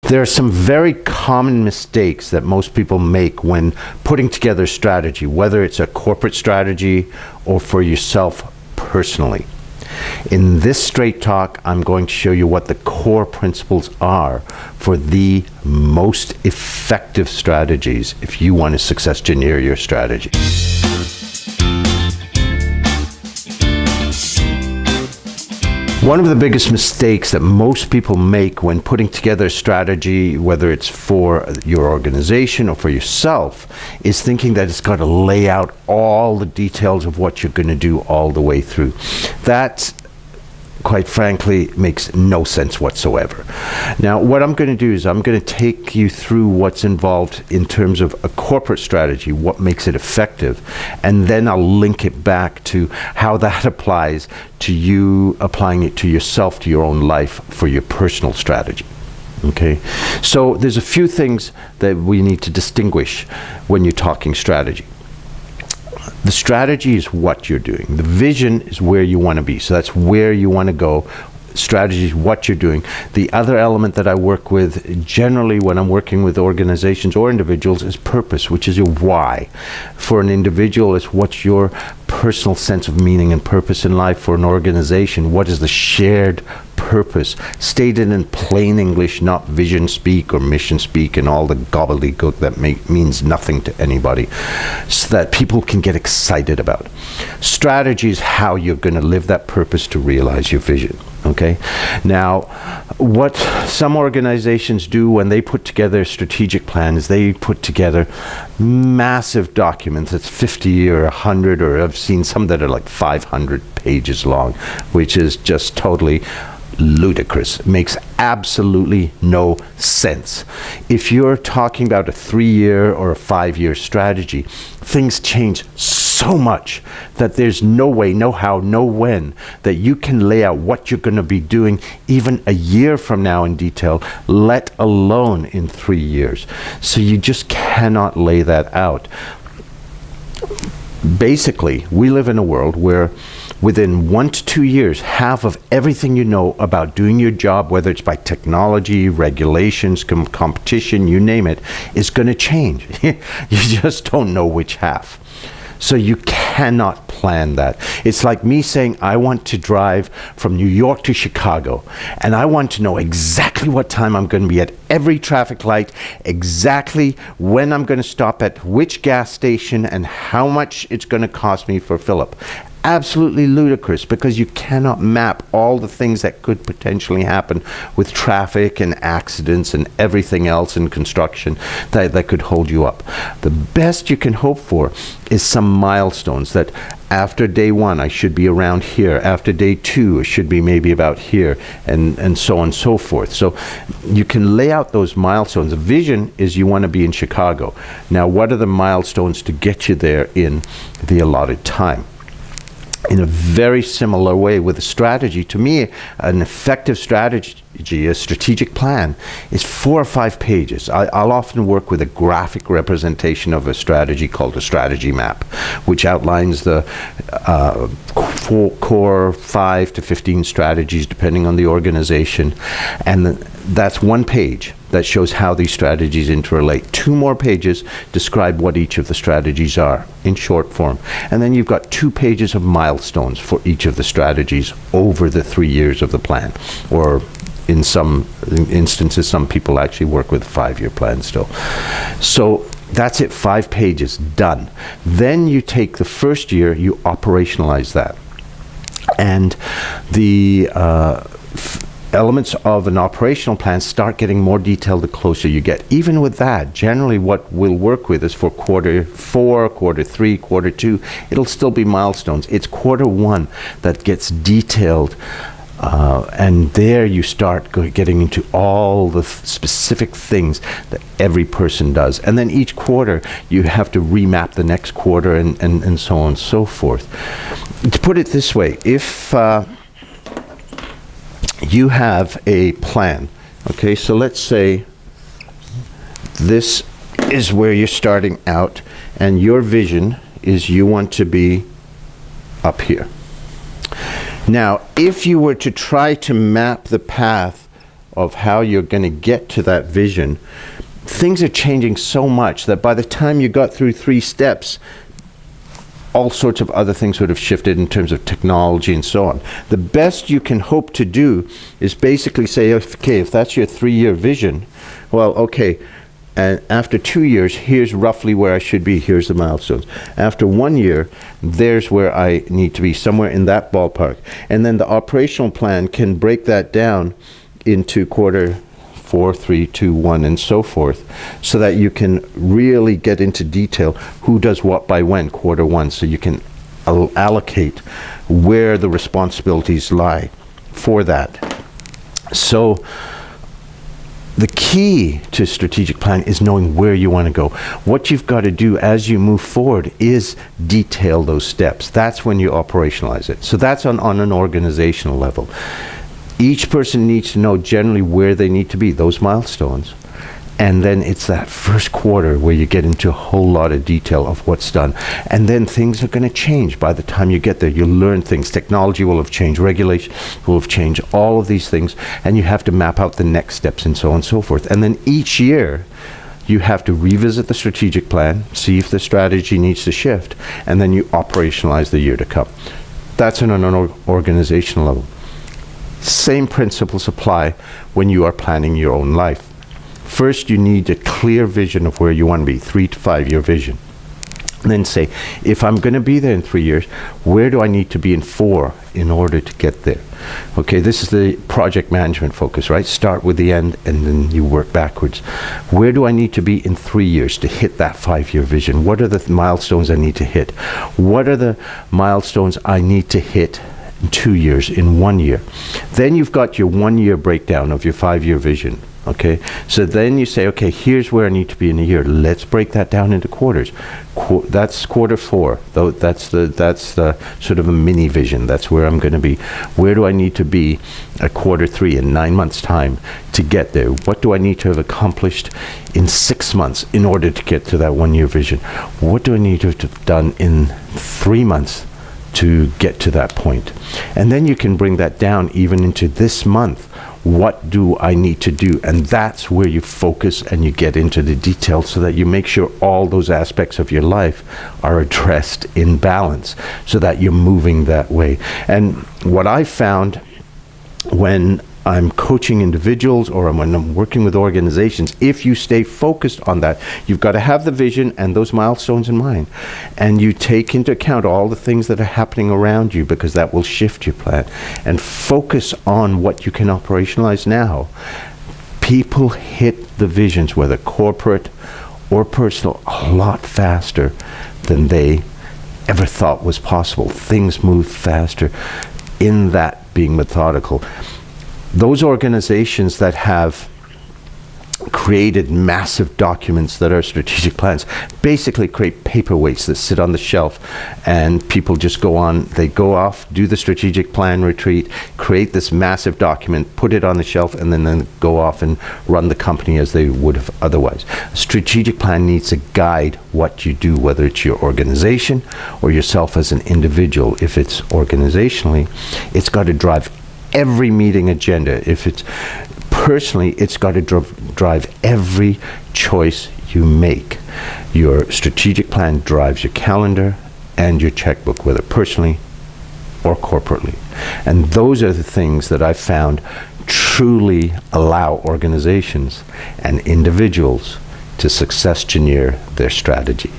There are some very common mistakes that most people make when putting together a strategy, whether it's a corporate strategy or for yourself personally. In this straight talk, I'm going to show you what the core principles are for the most effective strategies if you want to success engineer your strategy. One of the biggest mistakes that most people make when putting together a strategy, whether it's for your organization or for yourself, is thinking that it's got to lay out all the details of what you're going to do all the way through. That, quite frankly, makes no sense whatsoever. Now, what I'm going to do is I'm going to take you through what's involved in terms of a corporate strategy, what makes it effective, and then I'll link it back to how that applies to you applying it to yourself, to your own life for your personal strategy. Okay, so there's a few things that we need to distinguish when you're talking strategy. The strategy is what you're doing. The vision is where you want to be. So that's where you want to go. Strategy is what you're doing. The other element that I work with generally when I'm working with organizations or individuals is purpose, which is your why. For an individual, it's what's your personal sense of meaning and purpose in life. For an organization, what is the shared purpose, stated in plain English, not vision speak or mission speak and all the gobbledygook that means nothing to anybody, so that people can get excited about. Strategy is how you're going to live that purpose to realize your vision. Okay, now what some organizations do when they put together a strategic plan is they put together massive documents that's 50 or 100, or I've seen some that are like 500 pages long, which is just totally ludicrous. It makes absolutely no sense. If you're talking about a 3-year or a 5-year strategy, things change so much that there's no way, no how, no when that you can lay out what you're going to be doing even a year from now in detail, let alone in 3 years. So you just cannot lay that out. Basically, we live in a world where within 1 to 2 years, half of everything you know about doing your job, whether it's by technology, regulations, competition, you name it, is going to change. You just don't know which half. So you cannot plan that. It's like me saying, I want to drive from New York to Chicago, and I want to know exactly what time I'm going to be at every traffic light, exactly when I'm going to stop at which gas station, and how much it's going to cost me for fill-up. Absolutely ludicrous, because you cannot map all the things that could potentially happen with traffic and accidents and everything else in construction that could hold you up. The best you can hope for is some milestones that after day 1, I should be around here. After day 2, it should be maybe about here, and so on and so forth. So you can lay out those milestones. The vision is you want to be in Chicago. Now, what are the milestones to get you there in the allotted time? In a very similar way with a strategy, to me, an effective strategy, a strategic plan, is 4 or 5 pages. I'll often work with a graphic representation of a strategy called a strategy map, which outlines the core 5 to 15 strategies, depending on the organization. And that's 1 page that shows how these strategies interrelate. 2 more pages describe what each of the strategies are in short form. And then you've got 2 pages of milestones for each of the strategies over the 3 years of the plan. Or in some instances, some people actually work with a 5-year plan still. So that's it, 5 pages, done. Then you take the first year, you operationalize that. And the elements of an operational plan start getting more detailed the closer you get. Even with that, generally what we'll work with is for quarter 4, quarter 3, quarter 2, it'll still be milestones. It's quarter 1 that gets detailed, and there you start getting into all the specific things that every person does. And then each quarter you have to remap the next quarter, and so on and so forth. To put it this way, if you have a plan, okay, so let's say this is where you're starting out, and your vision is you want to be up here. Now, if you were to try to map the path of how you're going to get to that vision, things are changing so much that by the time you got through 3 steps, all sorts of other things would have shifted in terms of technology and so on. The best you can hope to do is basically say, okay, if that's your 3-year vision, well, okay, and after 2 years, here's roughly where I should be. Here's the milestones. After 1 year, there's where I need to be, somewhere in that ballpark. And then the operational plan can break that down into quarter 4, 3, 2, 1, and so forth, so that you can really get into detail who does what by when, quarter 1, so you can allocate where the responsibilities lie for that. So the key to strategic plan is knowing where you want to go. What you've got to do as you move forward is detail those steps. That's when you operationalize it. So that's on an organizational level. Each person needs to know generally where they need to be, those milestones. And then it's that first quarter where you get into a whole lot of detail of what's done. And then things are going to change by the time you get there. You'll learn things. Technology will have changed. Regulation will have changed. All of these things. And you have to map out the next steps and so on and so forth. And then each year, you have to revisit the strategic plan, see if the strategy needs to shift, and then you operationalize the year to come. That's on an organizational level. Same principles apply when you are planning your own life. First, you need a clear vision of where you want to be, 3 to 5 year vision. And then say, if I'm going to be there in 3 years, where do I need to be in 4 in order to get there? Okay, this is the project management focus, right? Start with the end and then you work backwards. Where do I need to be in 3 years to hit that 5-year vision? What are the milestones I need to hit? What are the milestones I need to hit in 2 years, in 1 year? Then you've got your 1 year breakdown of your 5-year vision. Okay, so then you say, okay, here's where I need to be in a year. Let's break that down into quarters. That's quarter 4. Though that's the sort of a mini vision. That's where I'm going to be. Where do I need to be at quarter 3 in 9 months' time to get there? What do I need to have accomplished in 6 months in order to get to that 1 year vision? What do I need to have done in 3 months to get to that point? And then you can bring that down even into this month. What do I need to do? And that's where you focus and you get into the details so that you make sure all those aspects of your life are addressed in balance so that you're moving that way. And what I found when I'm coaching individuals or when I'm working with organizations, if you stay focused on that, you've got to have the vision and those milestones in mind. And you take into account all the things that are happening around you, because that will shift your plan. And focus on what you can operationalize now. People hit the visions, whether corporate or personal, a lot faster than they ever thought was possible. Things move faster in that being methodical. Those organizations that have created massive documents that are strategic plans basically create paperweights that sit on the shelf, and people just go off, do the strategic plan retreat, create this massive document, put it on the shelf, and then go off and run the company as they would have otherwise. A strategic plan needs to guide what you do, whether it's your organization or yourself as an individual. If it's organizationally, it's got to drive every meeting agenda. If it's personally, it's got to drive every choice you make. Your strategic plan drives your calendar and your checkbook, whether personally or corporately. And those are the things that I've found truly allow organizations and individuals to success engineer their strategy.